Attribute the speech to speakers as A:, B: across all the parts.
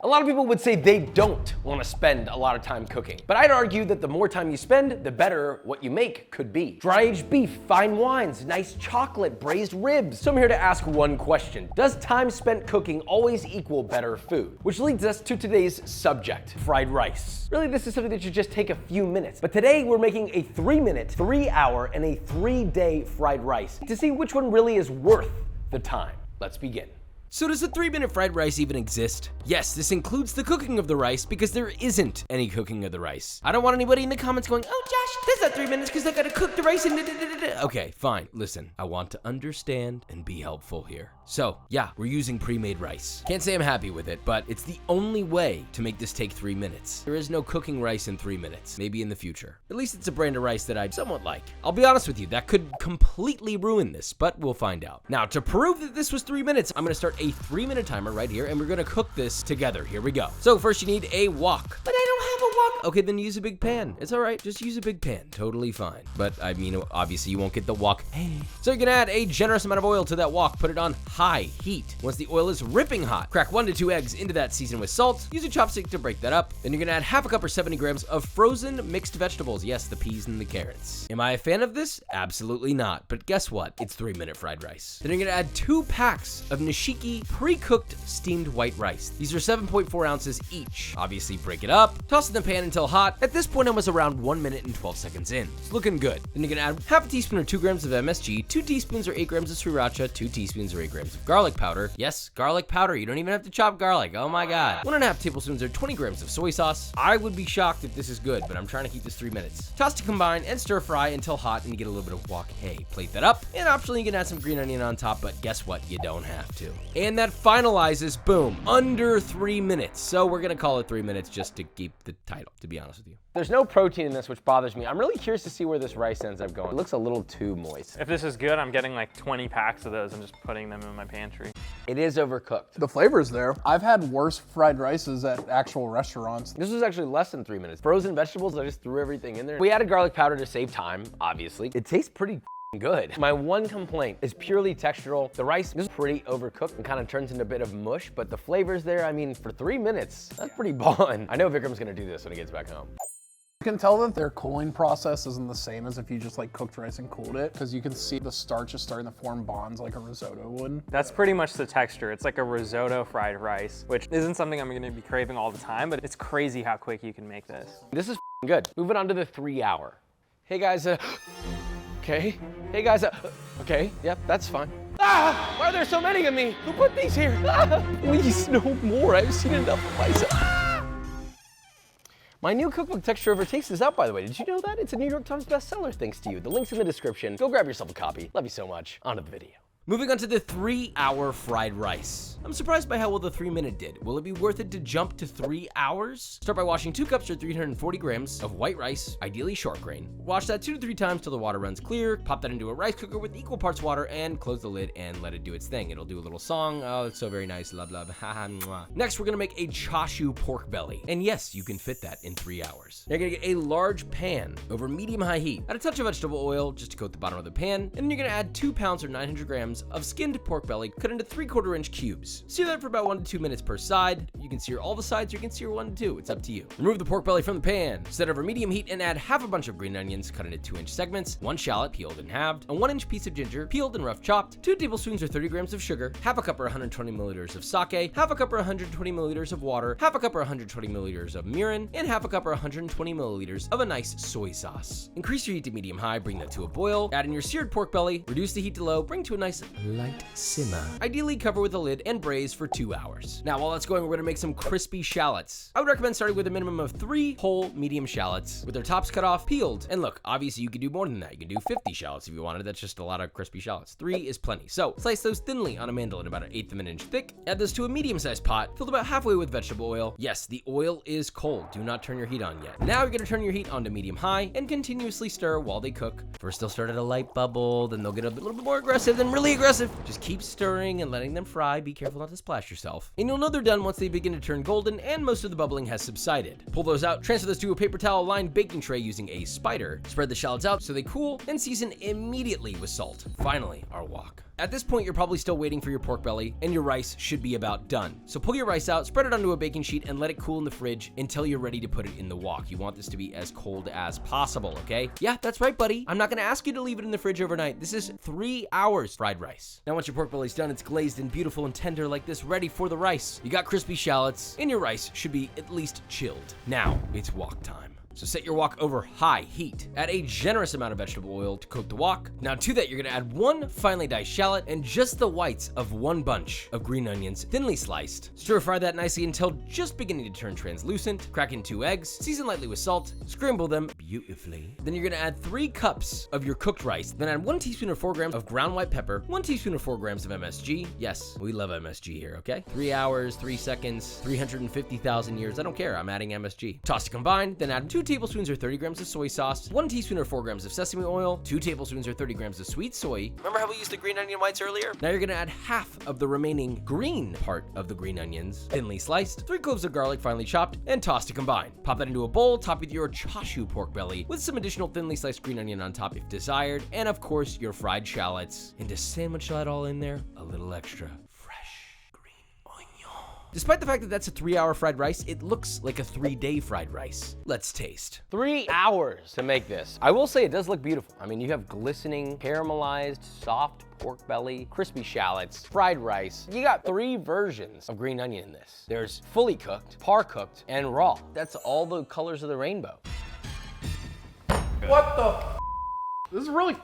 A: A lot of people would say they don't want to spend a lot of time cooking, but I'd argue that the more time you spend, the better what you make could be. Dry aged beef, fine wines, nice chocolate, braised ribs. So I'm here to ask one question. Does time spent cooking always equal better food? Which leads us to today's subject, fried rice. Really, this is something that should just take a few minutes, but today we're making a 3-minute, 3-hour, and a 3-day fried rice to see which one really is worth the time. Let's begin.
B: So does a 3-minute fried rice even exist? Yes, this includes the cooking of the rice because there isn't any cooking of the rice. I don't want anybody in the comments going, oh Josh, that's not 3 minutes because I gotta cook the rice and da-da-da-da-da. Okay, fine, listen, I want to understand and be helpful here. So yeah, we're using pre-made rice. Can't say I'm happy with it, but it's the only way to make this take 3 minutes. There is no cooking rice in 3 minutes, maybe in the future. At least it's a brand of rice that I somewhat like. I'll be honest with you, that could completely ruin this, but we'll find out. Now, to prove that this was 3 minutes, I'm gonna start a 3-minute timer right here, and we're gonna cook this together. Here we go. So first you need a wok. But I don't have a wok. Okay, then use a big pan. It's all right, just use a big pan. Totally fine. But I mean, obviously you won't get the wok. Hey. So you're gonna add a generous amount of oil to that wok. Put it on high heat. Once the oil is ripping hot, crack 1 to 2 eggs into that, season with salt. Use a chopstick to break that up. Then you're gonna add half a cup or 70 grams of frozen mixed vegetables. Yes, the peas and the carrots. Am I a fan of this? Absolutely not. But guess what? It's 3-minute fried rice. Then you're gonna add 2 packs of nishiki pre-cooked steamed white rice. These are 7.4 ounces each. Obviously break it up, toss it in the pan until hot. At this point I was around 1 minute and 12 seconds in. It's looking good. Then you're gonna add half a teaspoon or 2 grams of MSG, 2 teaspoons or 8 grams of sriracha, 2 teaspoons or 8 grams of garlic powder. Yes, garlic powder. You don't even have to chop garlic. Oh my God. 1.5 tablespoons or 20 grams of soy sauce. I would be shocked if this is good, but I'm trying to keep this 3 minutes. Toss to combine and stir fry until hot and you get a little bit of wok hay. Plate that up, and optionally you can add some green onion on top, but guess what? You don't have to. And that finalizes, boom, under 3 minutes. So we're gonna call it 3 minutes just to keep the title, to be honest with you.
A: There's no protein in this, which bothers me. I'm really curious to see where this rice ends up going. It looks a little too moist.
C: If this is good, I'm getting like 20 packs of those and just putting them in my pantry.
A: It is overcooked.
D: The flavor's there. I've had worse fried rices at actual restaurants.
A: This was actually less than 3 minutes. Frozen vegetables, I just threw everything in there. We added garlic powder to save time, obviously. It tastes pretty good. My one complaint is purely textural. The rice is pretty overcooked and kind of turns into a bit of mush, but the flavor's there. I mean, for 3 minutes, that's pretty ballin'. I know Vikram's gonna do this when he gets back home.
D: You can tell that their cooling process isn't the same as if you just like cooked rice and cooled it, because you can see the starch is starting to form bonds like a risotto would.
C: That's pretty much the texture. It's like a risotto fried rice, which isn't something I'm gonna be craving all the time, but it's crazy how quick you can make this.
A: This is good. Moving on to the 3-hour. Hey guys, okay. Hey guys, okay, yep, that's fine. Ah, why are there so many of me? Who put these here? Ah, please, no more. I've seen enough of myself. Ah! My new cookbook, Texture Over Taste, is out, by the way. Did you know that? It's a New York Times bestseller, thanks to you. The link's in the description. Go grab yourself a copy. Love you so much. On to the video.
B: Moving on to the 3-hour fried rice. I'm surprised by how well the 3-minute did. Will it be worth it to jump to 3 hours? Start by washing 2 cups or 340 grams of white rice, ideally short grain. Wash that 2 to 3 times till the water runs clear. Pop that into a rice cooker with equal parts water and close the lid and let it do its thing. It'll do a little song. Oh, it's so very nice. Love, love. Next, we're gonna make a chashu pork belly. And yes, you can fit that in 3 hours. You're gonna get a large pan over medium-high heat. Add a touch of vegetable oil just to coat the bottom of the pan. And then you're gonna add 2 pounds or 900 grams of skinned pork belly cut into 3/4 inch cubes. Sear that for about 1 to 2 minutes per side. You can sear all the sides, or you can sear 1 to 2. It's up to you. Remove the pork belly from the pan. Set over medium heat and add half a bunch of green onions cut into 2-inch segments, 1 shallot peeled and halved, a 1-inch piece of ginger peeled and rough chopped, 2 tablespoons or 30 grams of sugar, half a cup or 120 milliliters of sake, half a cup or 120 milliliters of water, half a cup or 120 milliliters of mirin, and half a cup or 120 milliliters of a nice soy sauce. Increase your heat to medium-high, bring that to a boil, add in your seared pork belly, reduce the heat to low, bring to a nice light simmer. Ideally cover with a lid and braise for 2 hours. Now while that's going, we're gonna make some crispy shallots. I would recommend starting with a minimum of 3 whole medium shallots with their tops cut off, peeled. And look, obviously you could do more than that. You can do 50 shallots if you wanted. That's just a lot of crispy shallots. 3 is plenty. So slice those thinly on a mandolin about 1/8 of an inch thick. Add this to a medium-sized pot, filled about halfway with vegetable oil. Yes, the oil is cold. Do not turn your heat on yet. Now you're gonna turn your heat on to medium-high and continuously stir while they cook. First they'll start at a light bubble, then they'll get a little bit more aggressive, then really aggressive. Just keep stirring and letting them fry. Be careful not to splash yourself. And you'll know they're done once they begin to turn golden and most of the bubbling has subsided. Pull those out, transfer those to a paper towel lined baking tray using a spider. Spread the shallots out so they cool and season immediately with salt. Finally, our wok. At this point, you're probably still waiting for your pork belly, and your rice should be about done. So pull your rice out, spread it onto a baking sheet, and let it cool in the fridge until you're ready to put it in the wok. You want this to be as cold as possible, okay? Yeah, that's right, buddy. I'm not gonna ask you to leave it in the fridge overnight. This is 3 hours fried rice. Now, once your pork belly's done, it's glazed and beautiful and tender like this, ready for the rice. You got crispy shallots, and your rice should be at least chilled. Now, it's wok time. So set your wok over high heat. Add a generous amount of vegetable oil to coat the wok. Now to that, you're gonna add 1 finely diced shallot and just the whites of 1 bunch of green onions, thinly sliced. Stir fry that nicely until just beginning to turn translucent. Crack in 2 eggs, season lightly with salt, scramble them beautifully. Then you're gonna add 3 cups of your cooked rice. Then add 1 teaspoon or 4 grams of ground white pepper, 1 teaspoon or 4 grams of MSG. Yes, we love MSG here, okay? 3 hours, 3 seconds, 350,000 years. I don't care, I'm adding MSG. Toss to combine, then add 2 tablespoons or 30 grams of soy sauce, 1 teaspoon or 4 grams of sesame oil, 2 tablespoons or 30 grams of sweet soy. Remember how we used the green onion whites earlier? Now you're gonna add half of the remaining green part of the green onions, thinly sliced, 3 cloves of garlic finely chopped, and toss to combine. Pop that into a bowl, top with your chashu pork belly, with some additional thinly sliced green onion on top if desired, and of course your fried shallots. And to sandwich that all in there, a little extra Despite the fact that that's a 3-hour fried rice, it looks like a 3-day fried rice. Let's taste.
A: 3 hours to make this. I will say it does look beautiful. I mean, you have glistening, caramelized, soft pork belly, crispy shallots, fried rice. You got 3 versions of green onion in this. There's fully cooked, par cooked, and raw. That's all the colors of the rainbow.
D: What the? This is really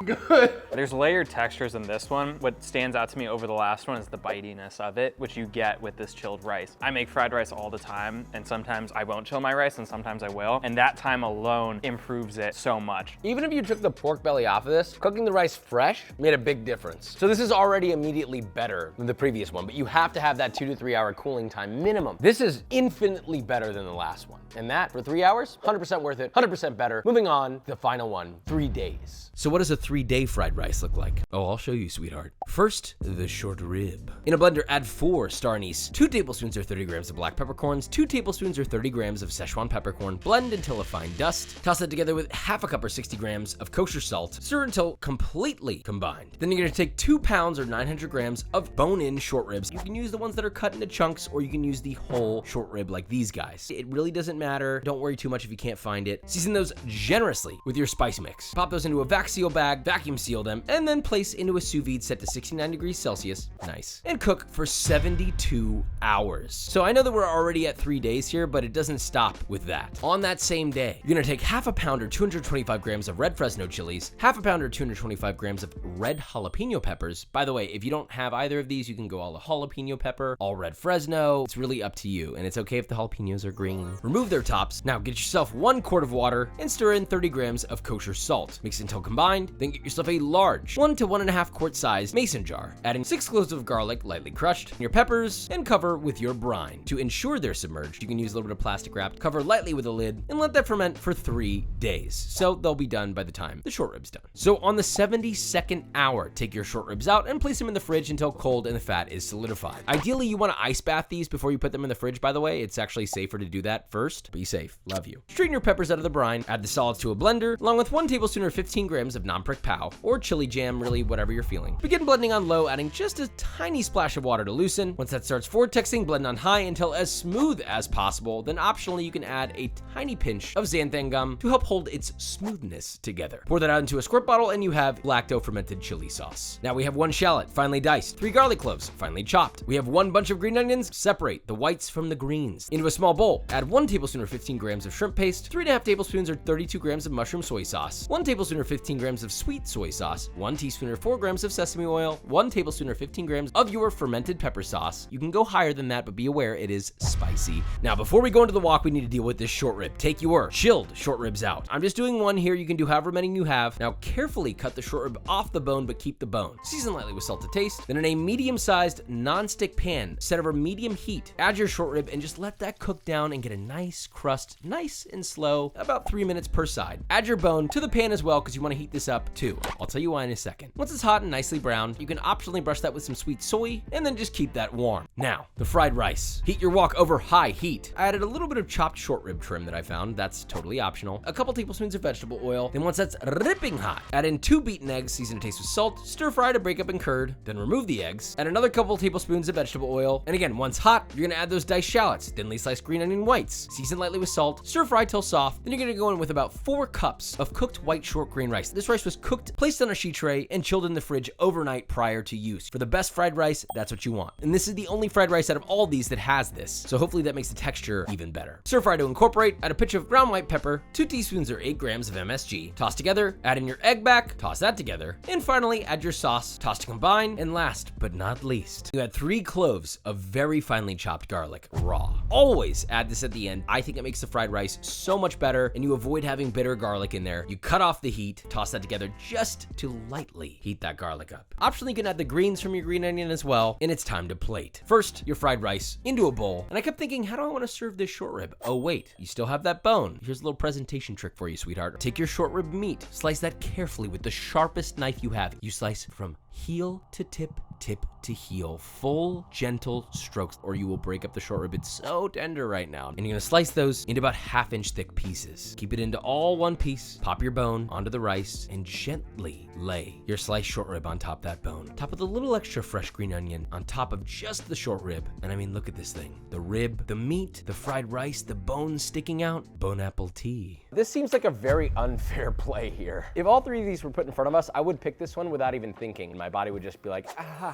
D: good.
C: There's layered textures in this one. What stands out to me over the last one is the bitiness of it, which you get with this chilled rice. I make fried rice all the time, and sometimes I won't chill my rice, and sometimes I will. And that time alone improves it so much.
A: Even if you took the pork belly off of this, cooking the rice fresh made a big difference. So this is already immediately better than the previous one, but you have to have that 2 to 3 hour cooling time minimum. This is infinitely better than the last one. And that, for 3 hours, 100% worth it, 100% better. Moving on, the final one, 3 days.
B: So what does a 3-day fried rice look like? Oh, I'll show you, sweetheart. First, the short rib. In a blender, add 4 star anise, 2 tablespoons or 30 grams of black peppercorns, 2 tablespoons or 30 grams of Szechuan peppercorn, blend until a fine dust. Toss that together with half a cup or 60 grams of kosher salt. Stir until completely combined. Then you're gonna take 2 pounds or 900 grams of bone-in short ribs. You can use the ones that are cut into chunks, or you can use the whole short rib like these guys. It really doesn't matter. Don't worry too much if you can't find it. Season those generously with your spice mix. Pop those into a vac seal bag, vacuum seal them, and then place into a sous vide set to 69 degrees Celsius, nice, and cook for 72 hours. So I know that we're already at 3 days here, but it doesn't stop with that. On that same day, you're gonna take half a pound or 225 grams of red Fresno chilies, half a pound or 225 grams of red jalapeno peppers. By the way, if you don't have either of these, you can go all the jalapeno pepper, all red Fresno. It's really up to you, and it's okay if the jalapenos are green. Remove their tops. Now get yourself 1 quart of water and stir in 30 grams of kosher salt. Mix until combined, then get yourself a large 1 to 1.5 quart size mason jar, adding 6 cloves of garlic lightly crushed, your peppers, and cover with your brine. To ensure they're submerged, you can use a little bit of plastic wrap, cover lightly with a lid, and let that ferment for 3 days. So they'll be done by the time the short rib's done. So on the 72nd hour, take your short ribs out and place them in the fridge until cold and the fat is solidified. Ideally, you want to ice bath these before you put them in the fridge, by the way. It's actually safer to do that first. Be safe. Love you. Straighten your peppers out of the brine, add the solids to a blender, along with 1 tablespoon or 15 grams of non-prick pow, or chili jam, really whatever you're feeling. Begin blending on low, adding just a tiny splash of water to loosen. Once that starts vortexing, blend on high until as smooth as possible. Then optionally, you can add a tiny pinch of xanthan gum to help hold its smoothness together. Pour that out into a squirt bottle and you have lacto fermented chili sauce. Now we have 1 shallot, finely diced, 3 garlic cloves, finely chopped. We have 1 bunch of green onions. Separate the whites from the greens. Into a small bowl, add 1 tablespoon or 15 grams of shrimp paste, 3.5 tablespoons or 32 grams of mushroom soy sauce, 1 tablespoon or 15 grams of sweet soy sauce, 1 teaspoon or 4 grams of sesame oil, 1 tablespoon or 15 grams of your fermented pepper sauce. You can go higher than that, but be aware it is spicy. Now, before we go into the wok, we need to deal with this short rib. Take your chilled short ribs out. I'm just doing 1 here. You can do however many you have. Now, carefully cut the short rib off the bone, but keep the bone. Season lightly with salt to taste. Then in a medium-sized non-stick pan, set over medium heat, add your short rib and just let that cook down and get a nice crust, nice and slow, about 3 minutes per side. Add your bone to the pan as well, because you want to heat this up up too. I'll tell you why in a second. Once it's hot and nicely browned, you can optionally brush that with some sweet soy and then just keep that warm. Now, the fried rice. Heat your wok over high heat. I added a little bit of chopped short rib trim that I found. That's totally optional. A couple tablespoons of vegetable oil. Then once that's ripping hot, add in 2 beaten eggs, season to taste with salt, stir fry to break up in curd, then remove the eggs. Add another couple tablespoons of vegetable oil. And again, once hot, you're gonna add those diced shallots, thinly sliced green onion whites, season lightly with salt, stir fry till soft. Then you're gonna go in with about 4 cups of cooked white short grain rice. This rice was cooked, placed on a sheet tray, and chilled in the fridge overnight prior to use. For the best fried rice, that's what you want. And this is the only fried rice out of all these that has this, so hopefully that makes the texture even better. Stir fry to incorporate, add a pinch of ground white pepper, 2 teaspoons or 8 grams of MSG, toss together, add in your egg back, toss that together, and finally add your sauce, toss to combine, and last but not least, you add 3 cloves of very finely chopped garlic, raw. Always add this at the end. I think it makes the fried rice so much better, and you avoid having bitter garlic in there. You cut off the heat, toss that together just to lightly heat that garlic up. Optionally, you can add the greens from your green onion as well, and it's time to plate. First, your fried rice into a bowl, and I kept thinking, how do I want to serve this short rib? Oh wait, you still have that bone. Here's a little presentation trick for you, sweetheart. Take your short rib meat, slice that carefully with the sharpest knife you have. You slice from heel to tip, tip to heel, full gentle strokes, or you will break up the short rib. It's so tender right now. And you're gonna slice those into about 1/2 inch thick pieces. Keep it into all one piece, pop your bone onto the rice, and gently lay your sliced short rib on top of that bone. Top with a little extra fresh green onion on top of just the short rib. And I mean, look at this thing. The rib, the meat, the fried rice, the bones sticking out, bone apple tea.
A: This seems like a very unfair play here. If all 3 of these were put in front of us, I would pick this one without even thinking. My body would just be like, ah.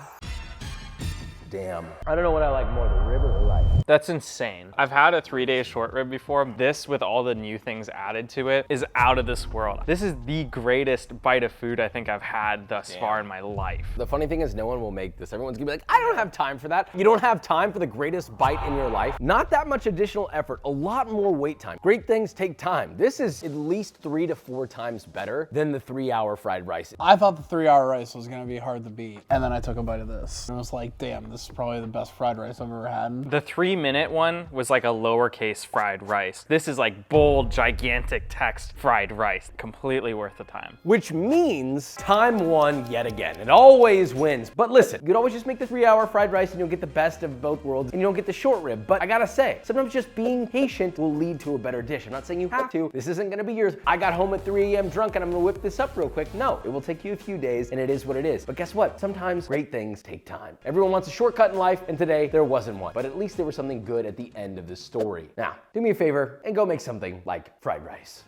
A: Damn. I don't know what I like more, the rib or the rice.
C: That's insane. I've had a 3-day short rib before. This, with all the new things added to it, is out of this world. This is the greatest bite of food I think I've had thus far in my life.
A: The funny thing is no one will make this. Everyone's gonna be like, I don't have time for that. You don't have time for the greatest bite in your life. Not that much additional effort, a lot more wait time. Great things take time. This is at least 3 to 4 times better than the 3-hour fried rice.
D: I thought the 3-hour rice was gonna be hard to beat. And then I took a bite of this. And I was like, damn, this is probably the best fried rice I've ever had.
C: The 3-minute one was like a lowercase fried rice. This is like bold, gigantic text fried rice. Completely worth the time.
A: Which means time won yet again. It always wins. But listen, you could always just make the 3-hour fried rice and you'll get the best of both worlds and you don't get the short rib. But I gotta say, sometimes just being patient will lead to a better dish. I'm not saying you have to. This isn't gonna be yours. I got home at 3 a.m. drunk and I'm gonna whip this up real quick. No, it will take you a few days and it is what it is. But guess what? Sometimes great things take time. Everyone wants a shortcut in life, and today there wasn't one. But at least there was something good at the end of the story. Now, do me a favor and go make something like fried rice.